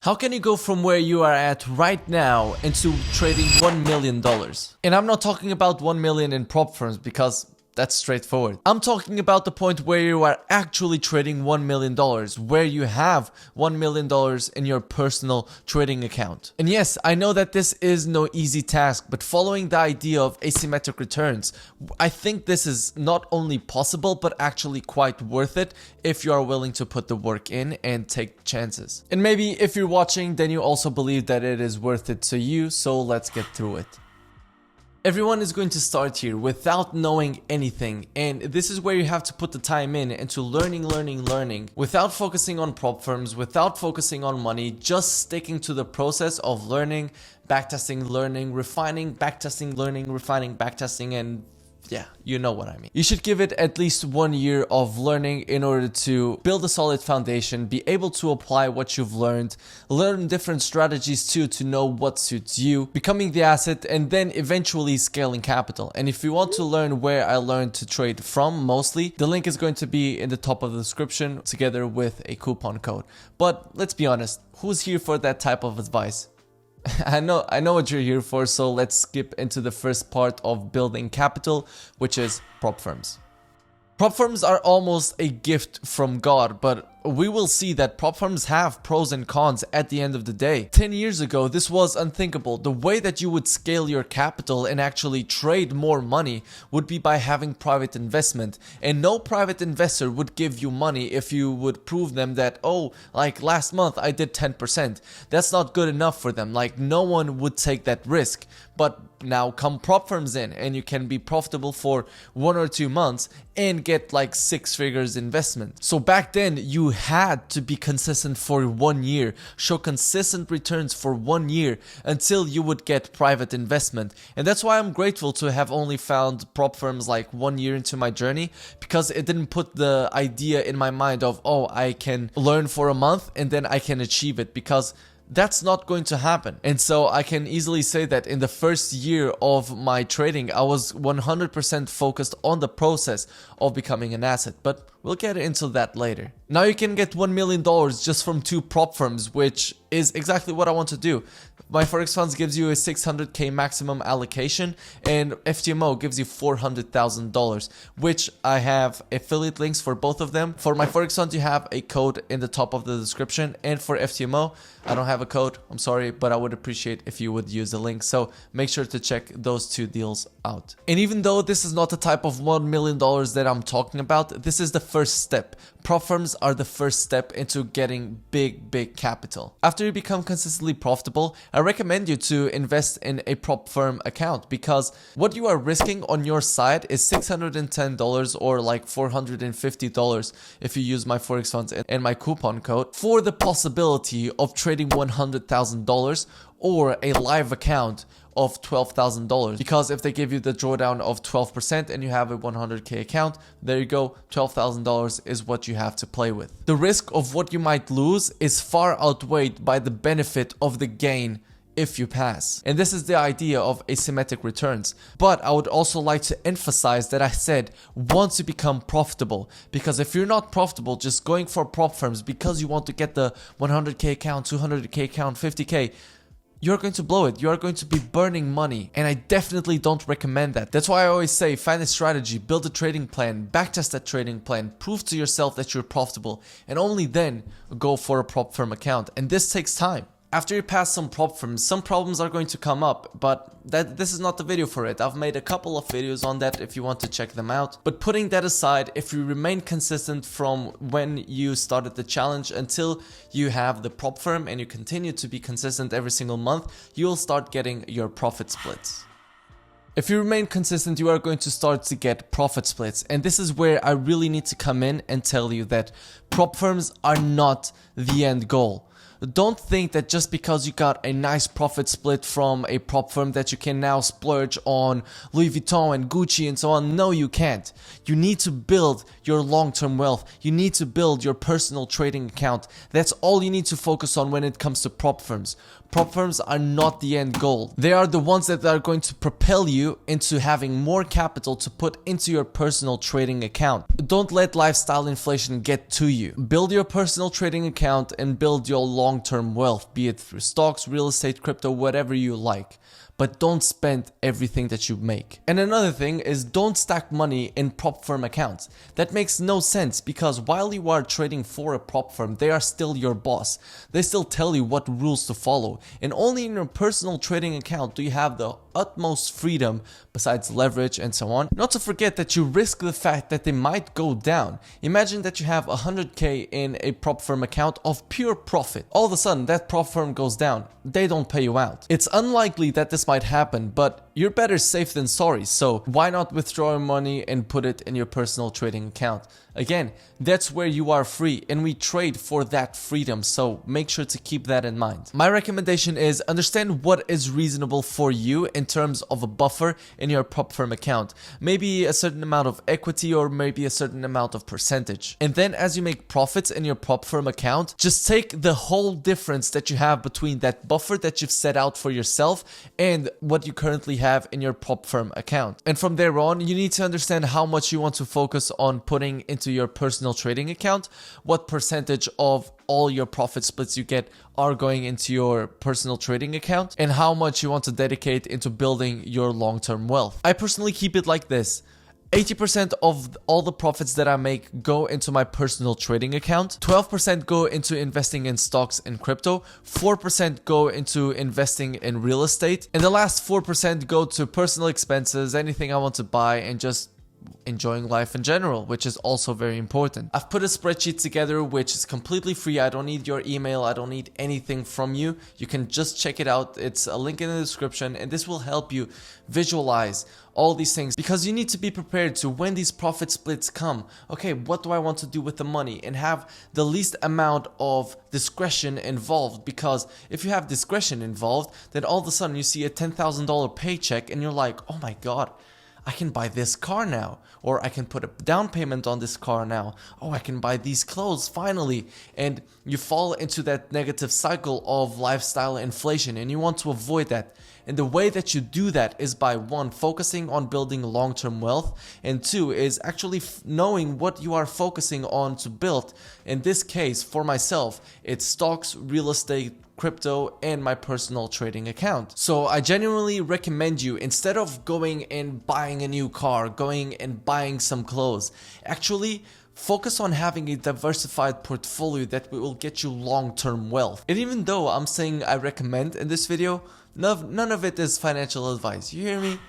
How can you go from where you are at right now into trading $1 million? And I'm not talking about 1 million in prop firms because that's straightforward. I'm talking about the point where you are actually trading $1 million, where you have $1 million in your personal trading account. And yes, I know that this is no easy task, but following the idea of asymmetric returns, I think this is not only possible, but actually quite worth it if you are willing to put the work in and take chances. And maybe if you're watching, then you also believe that it is worth it to you, so let's get through it. Everyone is going to start here without knowing anything, and this is where you have to put the time in into learning, without focusing on prop firms, without focusing on money, just sticking to the process of learning, backtesting, learning, refining, backtesting, learning, refining, backtesting, and yeah, you know what I mean. You should give it at least 1 year of learning in order to build a solid foundation, be able to apply what you've learned, learn different strategies too to know what suits you, becoming the asset, and then eventually scaling capital. And if you want to learn where I learned to trade from mostly, the link is going to be in the top of the description together with a coupon code. But let's be honest, who's here for that type of advice? I know what you're here for, so let's skip into the first part of building capital, which is prop firms. Prop firms are almost a gift from God, but we will see that prop firms have pros and cons at the end of the day. 10 years ago, this was unthinkable. The way that you would scale your capital and actually trade more money would be by having private investment. And no private investor would give you money if you would prove them that, oh, like last month I did 10%. That's not good enough for them. Like no one would take that risk. But now come prop firms in and you can be profitable for 1 or 2 months and get like 6 figures investment. So back then you had to be consistent for 1 year, show consistent returns for 1 year until you would get private investment. And that's why I'm grateful to have only found prop firms like 1 year into my journey, because it didn't put the idea in my mind of, oh, I can learn for a month and then I can achieve it, because that's not going to happen. And so I can easily say that in the first year of my trading, I was 100% focused on the process of becoming an asset, but we'll get into that later. Now you can get $1 million just from 2 prop firms, which is exactly what I want to do. My Forex Funds gives you a 600k maximum allocation, and FTMO gives you $400,000, which I have affiliate links for both of them. For my Forex Funds, you have a code in the top of the description, and for FTMO, I don't have a code, I'm sorry, but I would appreciate if you would use the link. So make sure to check those 2 deals out. And even though this is not the type of $1 million that I'm talking about, this is the first step. Prop firms are the first step into getting big capital. After you become consistently profitable, I recommend you to invest in a prop firm account, because what you are risking on your side is $610 or like $450 if you use my Forex Funds and my coupon code for the possibility of trading $100,000 or a live account of $12,000, because if they give you the drawdown of 12% and you have a 100k account, there you go, $12,000 is what you have to play with. The risk of what you might lose is far outweighed by the benefit of the gain if you pass. And this is the idea of asymmetric returns. But I would also like to emphasize that I said once you become profitable, because if you're not profitable just going for prop firms because you want to get the 100k account, 200k account, 50k, you're going to blow it. You're going to be burning money, and I definitely don't recommend that. That's why I always say find a strategy, build a trading plan, backtest that trading plan, prove to yourself that you're profitable, and only then go for a prop firm account. And this takes time. After you pass some prop firms, some problems are going to come up, but this is not the video for it. I've made a couple of videos on that if you want to check them out. But putting that aside, if you remain consistent from when you started the challenge until you have the prop firm and you continue to be consistent every single month, you'll start getting your profit splits. If you remain consistent, you are going to start to get profit splits. And this is where I really need to come in and tell you that prop firms are not the end goal. Don't think that just because you got a nice profit split from a prop firm that you can now splurge on Louis Vuitton and Gucci and so on. No, you can't. You need to build your long-term wealth. You need to build your personal trading account. That's all you need to focus on when it comes to prop firms. Prop firms are not the end goal. They are the ones that are going to propel you into having more capital to put into your personal trading account. Don't let lifestyle inflation get to you. Build your personal trading account and build your long long-term wealth, be it through stocks, real estate, crypto, whatever you like. But don't spend everything that you make. And another thing is, don't stack money in prop firm accounts. That makes no sense, because while you are trading for a prop firm, they are still your boss. They still tell you what rules to follow. And only in your personal trading account do you have the utmost freedom, besides leverage and so on. Not to forget that you risk the fact that they might go down. Imagine that you have 100k in a prop firm account of pure profit. All of a sudden that prop firm goes down. They don't pay you out. It's unlikely that this might happen, but you're better safe than sorry. So why not withdraw your money and put it in your personal trading account? Again, that's where you are free, and we trade for that freedom, so make sure to keep that in mind. My recommendation is understand what is reasonable for you in terms of a buffer in your prop firm account. Maybe a certain amount of equity, or maybe a certain amount of percentage. And then as you make profits in your prop firm account, just take the whole difference that you have between that buffer that you've set out for yourself and what you currently have in your prop firm account. And from there on, you need to understand how much you want to focus on putting into your personal trading account, what percentage of all your profit splits you get are going into your personal trading account, and how much you want to dedicate into building your long-term wealth. I personally keep it like this. 80% of all the profits that I make go into my personal trading account, 12% go into investing in stocks and crypto, 4% go into investing in real estate, and the last 4% go to personal expenses, anything I want to buy, and just enjoying life in general, which is also very important. I've put a spreadsheet together which is completely free. I don't need your email, I don't need anything from you. You can just check it out. It's a link in the description, and this will help you visualize all these things, because you need to be prepared to when these profit splits come. Okay, what do I want to do with the money, and have the least amount of discretion involved, because if you have discretion involved, then all of a sudden you see a $10,000 paycheck and you're like, oh my god, I can buy this car now, or I can put a down payment on this car now. Oh, I can buy these clothes finally. And you fall into that negative cycle of lifestyle inflation, and you want to avoid that. And the way that you do that is by 1, focusing on building long-term wealth, and 2 is actually knowing what you are focusing on to build. In this case, for myself, it's stocks, real estate, crypto, and my personal trading account. So I genuinely recommend you, instead of going and buying a new car, going and buying some clothes, actually focus on having a diversified portfolio that will get you long-term wealth. And even though I'm saying I recommend in this video, none of it is financial advice. You hear me?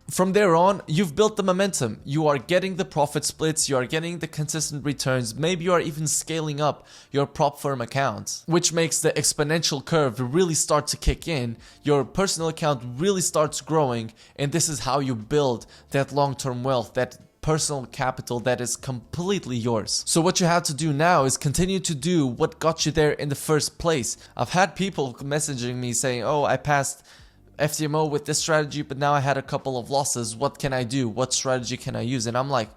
From there on, you've built the momentum. You are getting the profit splits, you are getting the consistent returns, maybe you are even scaling up your prop firm accounts, which makes the exponential curve really start to kick in. Your personal account really starts growing, and this is how you build that long-term wealth, that personal capital that is completely yours. So what you have to do now is continue to do what got you there in the first place. I've had people messaging me saying, oh, I passed FTMO with this strategy, but now I had a couple of losses. What can I do? What strategy can I use? And I'm like,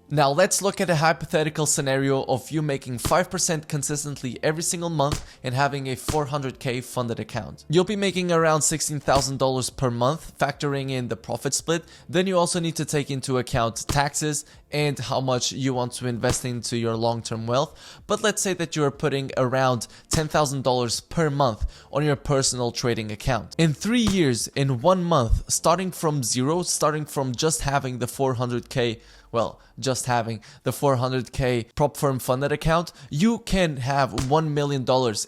now let's look at a hypothetical scenario of you making 5% consistently every single month and having a 400k funded account. You'll be making around $16,000 per month, factoring in the profit split. Then you also need to take into account taxes and how much you want to invest into your long-term wealth. But let's say that you're putting around $10,000 per month on your personal trading account. In 3 years, in 1 month, starting from zero, starting from just having the 400k, well, just having the 400k prop firm funded account, you can have $1 million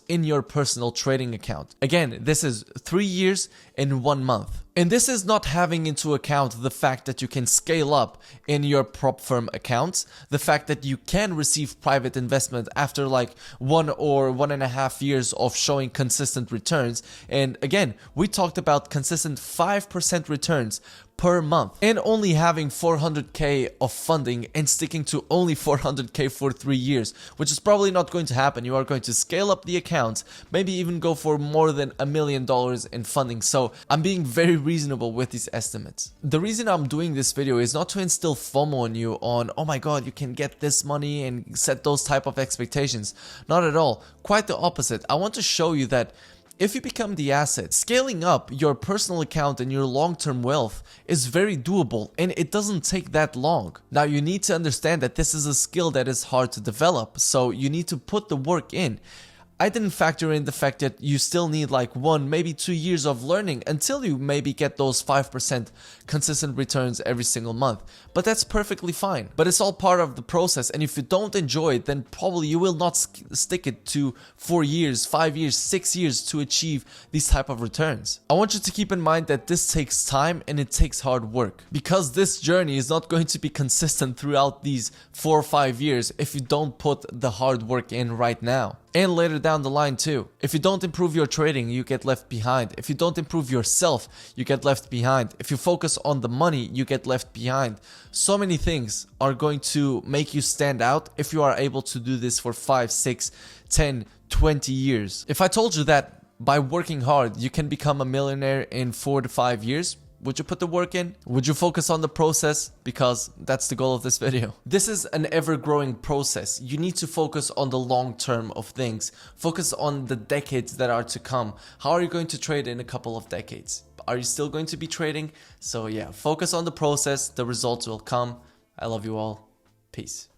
in your personal trading account. Again, this is 3 years in 1 month. And this is not having into account the fact that you can scale up in your prop firm accounts, the fact that you can receive private investment after like 1 or 1.5 years of showing consistent returns. And again, we talked about consistent 5% returns per month, and only having 400k of funding and sticking to only 400k for 3 years, which is probably not going to happen. You are going to scale up the accounts, maybe even go for more than $1 million in funding. So I'm being very reasonable with these estimates. The reason I'm doing this video is not to instill FOMO in you on, oh my god, you can get this money and set those type of expectations. Not at all. Quite the opposite. I want to show you that If you become the asset, scaling up your personal account and your long-term wealth is very doable and it doesn't take that long. Now you need to understand that this is a skill that is hard to develop, so you need to put the work in. I didn't factor in the fact that you still need like 1, maybe 2 years of learning until you maybe get those 5% consistent returns every single month. But that's perfectly fine. But it's all part of the process, and if you don't enjoy it, then probably you will not stick it to 4 years, 5 years, 6 years to achieve these type of returns. I want you to keep in mind that this takes time and it takes hard work, because this journey is not going to be consistent throughout these 4 or 5 years if you don't put the hard work in right now. And later down the line too. If you don't improve your trading, you get left behind. If you don't improve yourself, you get left behind. If you focus on the money, you get left behind. So many things are going to make you stand out if you are able to do this for 5, 6, 10, 20 years. If I told you that by working hard, you can become a millionaire in 4 to 5 years, would you put the work in? Would you focus on the process? Because that's the goal of this video. This is an ever-growing process. You need to focus on the long term of things. Focus on the decades that are to come. How are you going to trade in a couple of decades? Are you still going to be trading? So yeah, focus on the process. The results will come. I love you all. Peace.